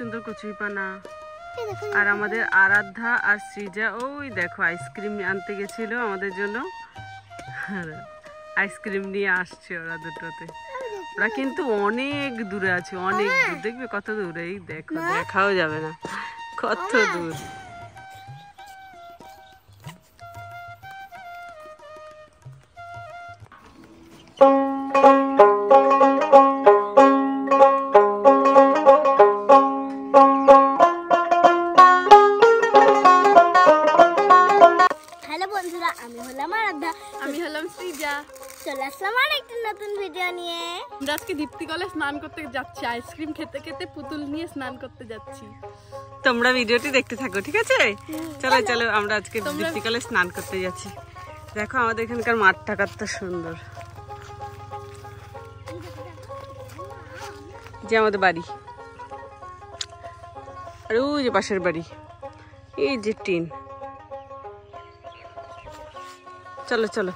সুন্দর কচুরিপানা। আর আমাদের আরাধ্যা আর সৃজা ওই দেখো আইসক্রিম আনতে গেছিল আমাদের জন্য, আইসক্রিম নিয়ে আসছে ওরা দুটোতে। ওরা কিন্তু অনেক দূরে আছে, অনেক দূর। দেখবে কত দূর, এই দেখো দেখাও যাবে না কত দূর। হ্যালো বন্ধুরা, আমি হলাম আরাধ্যা, আমি হলাম সৃজা। চলে আসলাম আরেকটা নতুন ভিডিও নিয়ে। আমরা আজকে দীপ্তি কলে স্নান করতে যাচ্ছি, আইসক্রিম খেতে খেতে পুতুল নিয়ে স্নান করতে যাচ্ছি। তোমরা ভিডিওটি দেখতে থাকো, ঠিক আছে? চলো চলো, আমরা আজকে দীপ্তি কলে স্নান করতে যাচ্ছি। দেখো আমাদের এখানকার মাঠটা কত সুন্দর, যে আমাদের বাড়ি আর ওই যে পাশের বাড়ি, এই যে টিন। চলো চলো,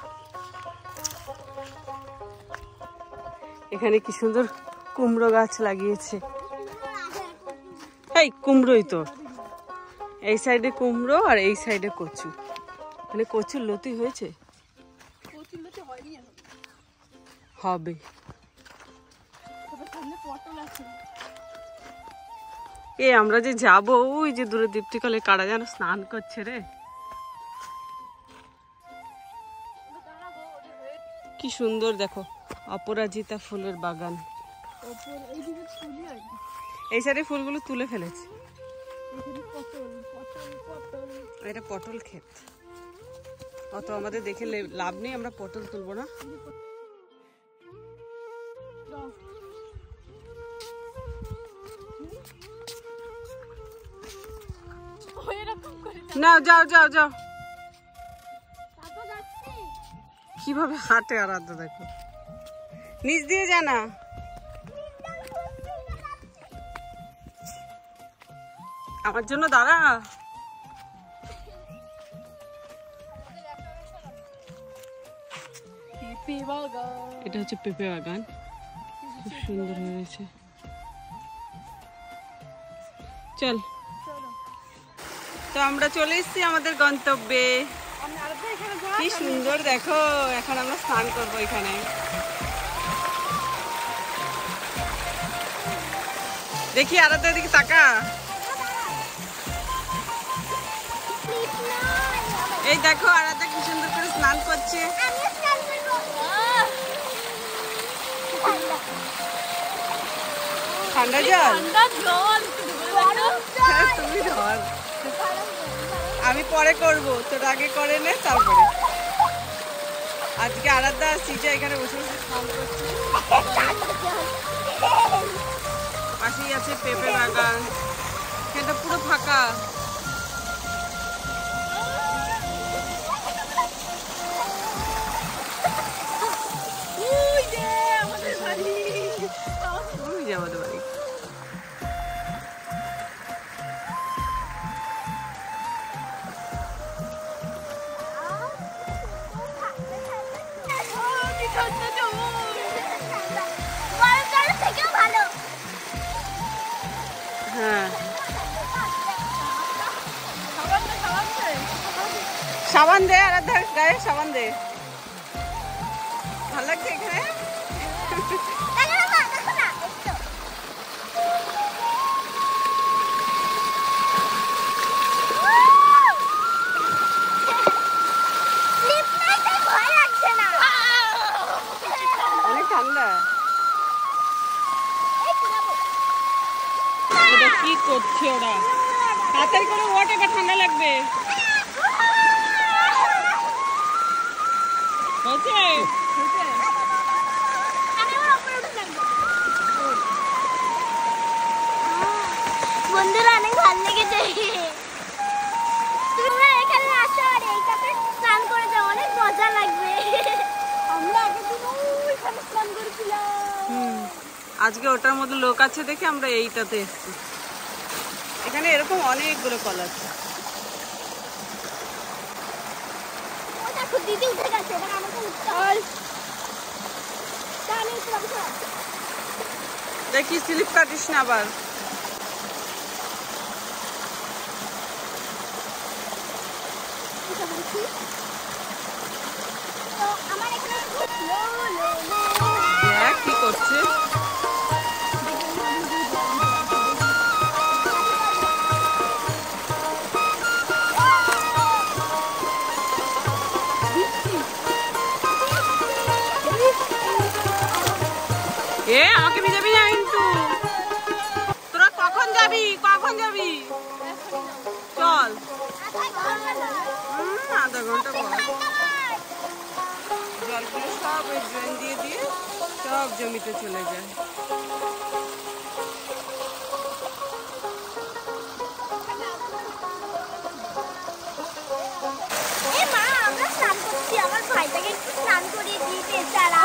এখানে কি সুন্দর কুমড়ো গাছ লাগিয়েছে। এই কুমড়োই তো, এই সাইডে কুমড়ো আর এই সাইডে কচু। মানে কচুর লতি হয়েছে, হবে। এ আমরা যে যাবো, ওই যে দূরে দীপ্তিকলে কারা যেন স্নান করছে রে, কি সুন্দর দেখো, অপরাজিতা ফুলের বাগান। এই সাইডে ফুলগুলো তুলে ফেলেছে, এটা পটল ক্ষেত। অত আমাদের দেখে লাভ নেই, আমরা পটল তুলবো না। না যাও যাও যাও, কিভাবে হাঁটে আরাধ্যা দেখো, নিচ দিয়ে যা না। আমার জন্য দাঁড়া। এটা হচ্ছে পেঁপে বাগান, খুব সুন্দর হয়েছে। চল, তো আমরা চলে এসেছি আমাদের গন্তব্যে। কি সুন্দর দেখো, এখন আমরা স্নান করবো এখানে। দেখি আরাধ্যা দিকে তাকা, এই দেখো আরাধ্যা কি সুন্দর করে স্নান করছে। ঠান্ডা জল, তুমি ধর, আমি পরে করবো, তোর আগে করে নে তারপরে। আজকে আরাধ্যা আর সৃজা এখানে বসে বসে স্নান করছে। পাশেই আছে পেঁপে বাগান, এটা পুরো ফাঁকা। আমাদের বাড়ি। হ্যাঁ, সাবান দে আরাধ্যার গায়ে, সাবান দে। ভালো লাগছে এখানে। অনেক ঠান্ডা। এটা কি করছে ওরা? তাড়াতাড়ি করে ওঠ, এটা ঠান্ডা লাগবে। বন্ধুরা অনেক ভালো লেগেছে, তোমরা এখানে আসো আর এইটাতে স্নান করে যাও, অনেক মজা লাগবে। আমরা আগের দিন ওইখানে স্নান করেছিলাম। আজকে ওটার মধ্যে লোক আছে দেখে আমরা এইটাতে এসেছি। এখানে এরকম অনেকগুলো কল আছে। দিদি উঠে গেছে, এবার আমাকে উঠতে হয়। দেখি স্লিপ কাটিস না আবার। যাচ্ছি। তো আমার এখানে লো লো লো দেখ কি করছে। এ আমাকে ভিজাবি না কিন্তু। তোরা কখন যাবি কখন যাবি? চল। আধা ঘন্টা পর। জলগুলো সব ওই ড্রেন দিয়ে দিয়ে সব জমিতে চলে যায়। এ মা, আমরা স্নান করছি, আমার ভাইটাকে একটু স্নান করিয়ে দিই বেচারা।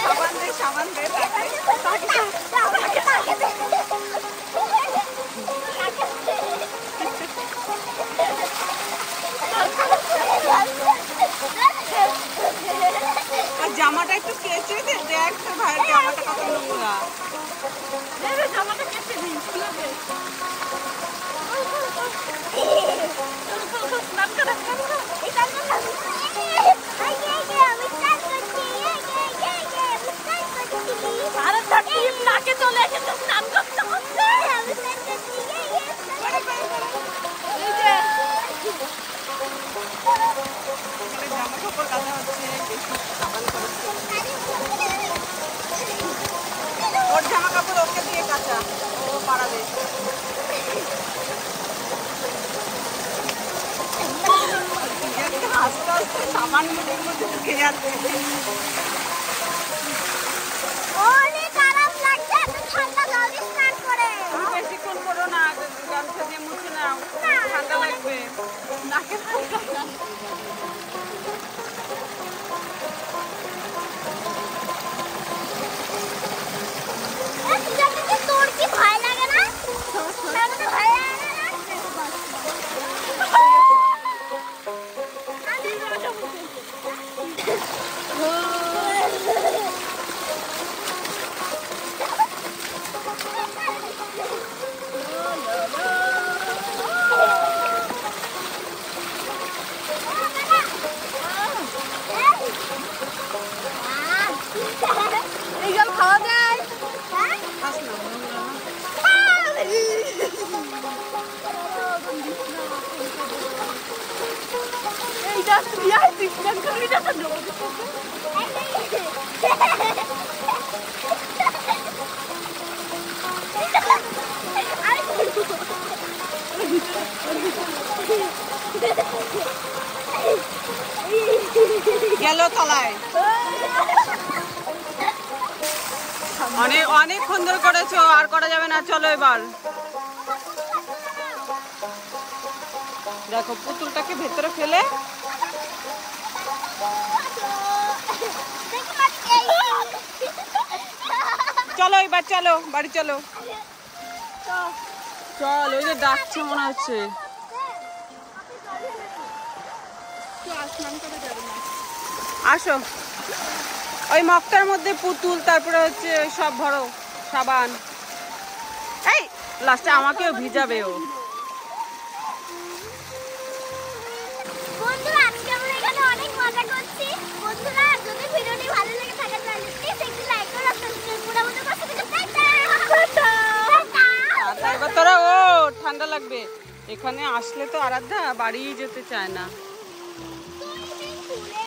সাবান দে সাবান দে তাকে। আর জামাটা একটু কেচে দে। দেখ তোর ভাইয়ের জামাটা কত নোংরা। জামাটা কেটে দিই স্নান করে আরে টিপ নাকে চলে এসেছে স্নান করতে করতে। এই যে এখানে জামা কাপড় কাচা হচ্ছে, বেশি সাবান করেছে। ওর জামা কাপড় ওকে দিয়ে কাচা, ও পাড়াবে। আস্তে আস্তে সাবান গুলো ঢুকে যাচ্ছে। অনেক আরাম লাগছে এত ঠান্ডা জলে স্নান করে। তুমি বেশিক্ষণ করো না, গামছা দিয়ে মুছে নাও, ঠান্ডা লাগবে। নাকে তোর কি ভয় লাগে না? লাগে না, ভয় লাগে না? এই জল খাওয়া যায়। খাস না, নোংরা না। এইটা দিয়া স্নান করবি না তো। গেল তলায়। অনেকক্ষণ ধরে করেছো, আর করা যাবে না, চলো এবার। দেখো পুতুলটাকে ভেতরে ফেলে চলো এবার, চলো বাড়ি চলো। চল, ওই যে ডাকছে মনে হচ্ছে। আসো, ওই মগটার মধ্যে পুতুল, তারপরে হচ্ছে সব ভরো সাবান। এই লাস্টে আমাকেও ভিজাবে ও। বন্ধুরা, আজকে আমরা এখানে অনেক মজা করছি। বন্ধুরা, যদি ভিডিওটি ভালো লেগে থাকে তাহলে প্লিজ একটু লাইক করো আর সাবস্ক্রাইব করে আমাদের পাশে থেকে টাটা। এবার তোরা ও ঠান্ডা লাগবে। এখানে আসলে তো আরাধ্যা বাড়িই যেতে চায় না।